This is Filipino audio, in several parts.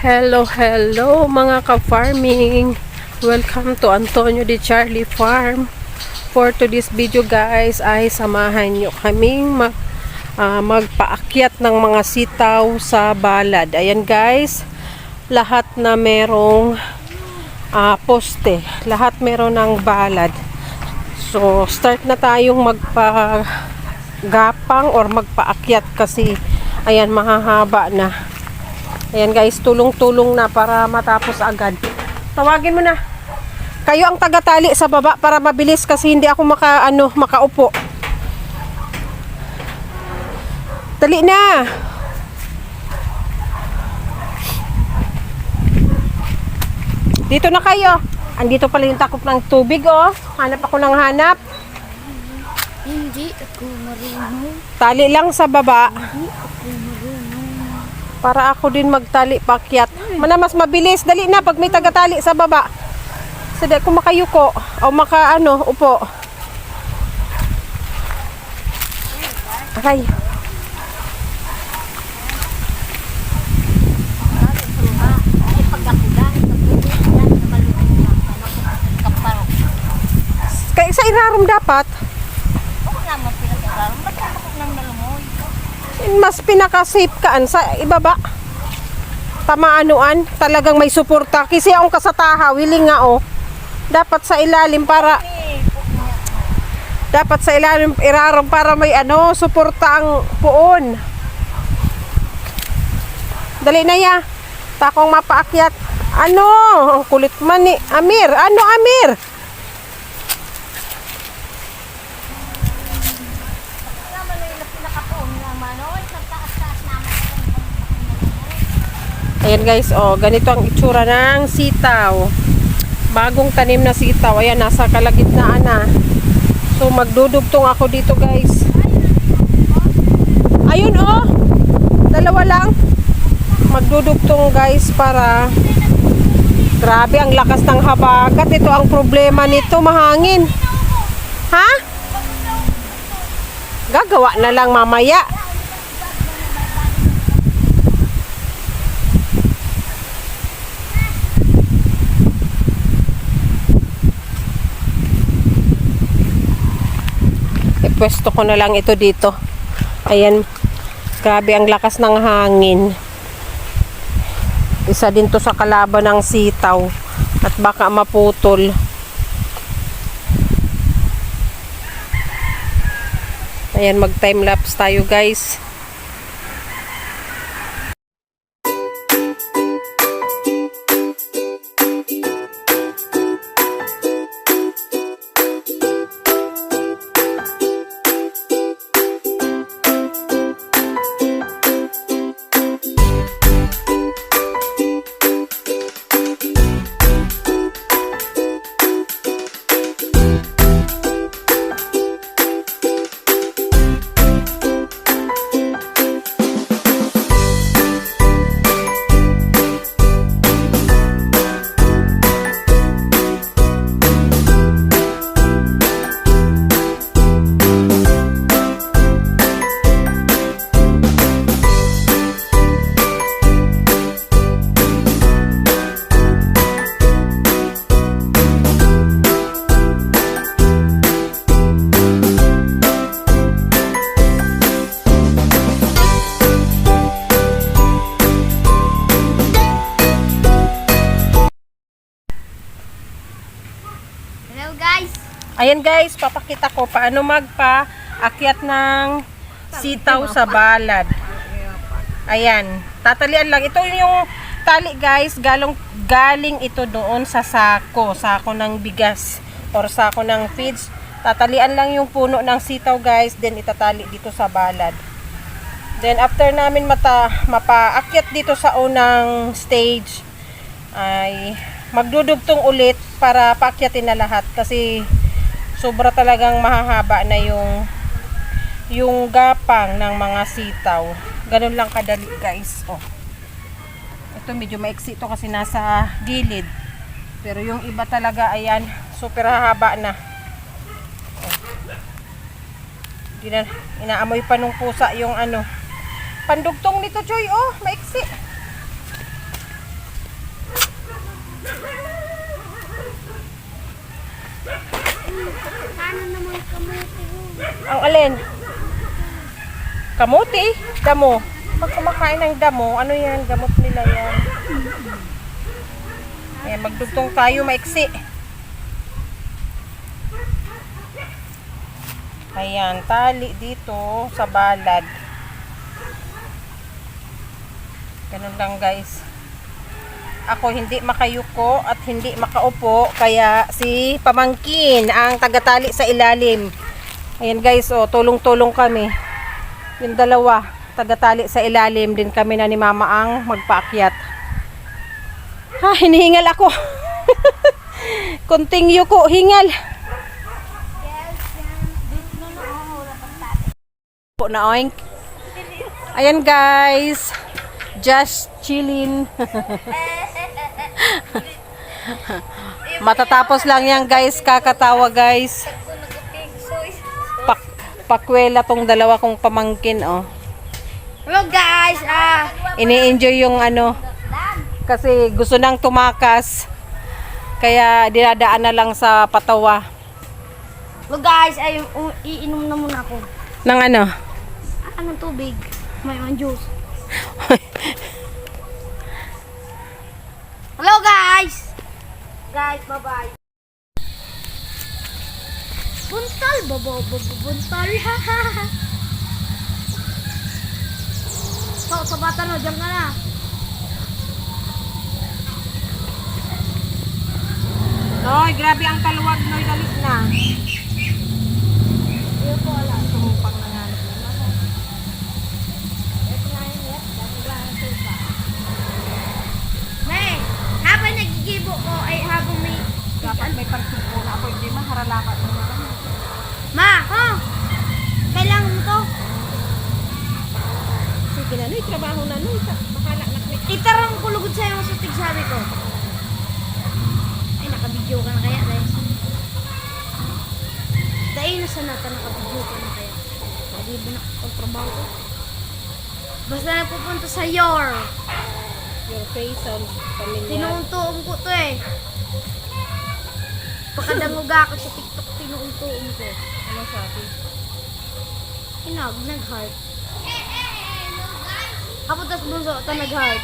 Hello, hello mga ka-farming. Welcome to Antonio de Charlie Farm. For today's video guys ay samahan nyo kaming magpaakyat ng mga sitaw sa balad. Ayan guys, lahat na merong poste, lahat meron ng balad. So start na tayong magpagapang or magpaakyat kasi ayan mahahaba na. Ayan guys, tulong-tulong na para matapos agad. Tawagin mo na. Kayo ang tagatali sa baba para mabilis kasi hindi ako makaupo. Dali na. Dito na kayo. Andito pala yung takop ng tubig, oh. Hanap ako ng hanap. Hindi ako marunong. Tali lang sa baba. Hindi ako marunong. Para ako din magtali pakyat. Mas mabilis. Dali na pag may tagatali sa baba. Sada kung makayuko o upo. Aray. Kaya sa irarom dapat. Mas pinaka-safe kaan sa ibaba. Tamaanuan, talagang may suporta. Kasi ang kasataha, willing nga dapat sa ilalim para irarom para may suporta ang puon. Dali na ya. Takong mapaakyat. Ang kulit man ni Amir. Amir? Ayan guys, ganito ang itsura ng sitaw. Bagong tanim na sitaw. Ayan, nasa kalagitnaan na. So, magdudugtong ako dito guys. Ayun dalawa lang. Magdudugtong guys para grabe ang lakas ng habagat. Ito ang problema nito, mahangin. Ha? Gagawa na lang mamaya. Pwesto ko na lang ito dito. Ayan, grabe ang lakas ng hangin. Isa din to sa kalaban ng sitaw at baka maputol. Ayan, mag time lapse tayo guys. Ayan guys, papakita ko paano magpaakyat ng sitaw sa balad. Ayan, tatalian lang. Ito yung tali guys, galing ito doon sa sako ng bigas or sako ng feeds. Tatalian lang yung puno ng sitaw guys, then itatali dito sa balad. Then after namin mapaakyat dito sa unang stage, ay magdudugtong ulit para paakyatin na lahat kasi sobra talagang mahahaba na yung gapang ng mga sitaw. Ganun lang kadali guys. Ito medyo maiksi ito kasi nasa gilid. Pero yung iba talaga ayan, super hahaba na. Inaamoy pa nung pusa yung pandugtong nito, Joy. Maiksi. Ang alin? Kamuti? Damo. Pag kumakain ng damo, ano yan? Gamot nila yan. Ayan, magdugtong tayo, maiksi. Ayan, tali dito sa balad. Ganun lang guys. Ako hindi makayuko at hindi makaupo, kaya si pamangkin ang tagatali sa ilalim. Ayan guys, oh, tulong-tulong kami. Yung dalawa, tagatali sa ilalim din kami na ni mama ang magpaakyat. Ha, hinihingal ako. Continue ko, hingal. Po na oink. Ayan guys. Just chilling. Matatapos lang yan guys, kakatawa guys. Pakwela tong dalawa kong pamangkin, oh. Hello guys! Ini-enjoy yung ano, kasi gusto nang tumakas. Kaya dinadaan na lang sa patawa. Hello guys! Iinom na muna ako. Nang ano? Anong tubig? May juice. Hello guys! Guys, bye-bye. Buntal, buntal, hahaha. Sa bata no, diyan ka na. Noy, grabe ang kaluwag, Noy, dalit na. Iyo po ala. Tumupang na nga. May, habang nagigibo ko ay habang may Dapat may parsuko na ako, hindi maharalakat mo na. Ma, kailangan mo to? Sige na, Noy, trabaho na, Noy. Bahala na. Itarang kulugod sa'yo sa tigsabi ko. Ay, nakabidyo ka na kaya, guys. Dahil na sana ka nakabidyo ka na kaya. Lagi ba na ang trabaho ko? Basta nagpupunta sa your. Your face sounds familiar. Tinuuntuon ko to eh. Pagkadanguga ako sa TikTok, tinuuntuon ko. Ano sabi? Nag-heart. Kapag tas bunso, ito nag-heart.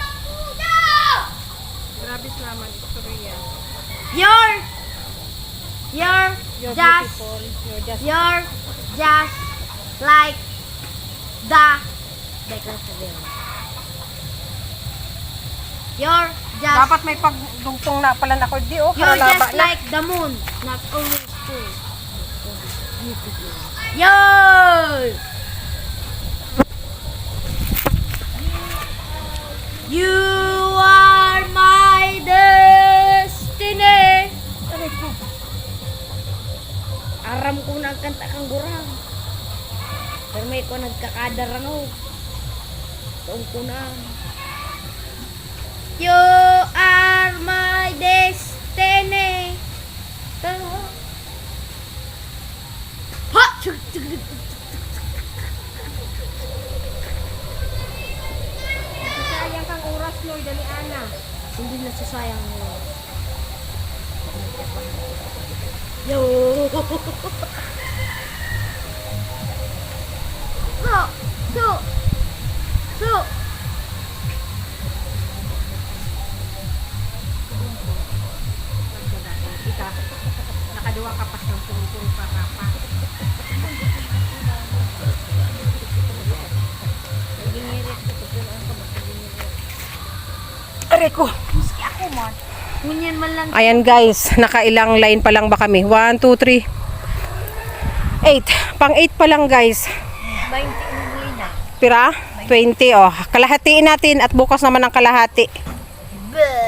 Grabe naman, istorya. You're You're just beautiful. You're just like the Declan Sabihan. You're just Dapat may pagdugtong na pala na ako. Di, oh, You're haralaba just na. like the moon, not always full. Yo! You are my destiny. Aram ko na ang kanta kang gurang. Pero may ko nagkakadarang ako. Taong ko na. You are my destiny. Ha! Sayang kang oras, Noy, dali ana. Hindi na sasayang mo. Yo! So! Kita, nakaduwa ka pa sa purong para pa. Aray ko. Miski ako man. Ngunyan man lang. Ayan guys, nakailang line pa lang ba kami? 1, 2, 3, 8. Pang 8 pa lang guys. 20 umuwi na. Pira? 20 oh. Kalahatiin natin at bukas naman ang kalahati. Bleh!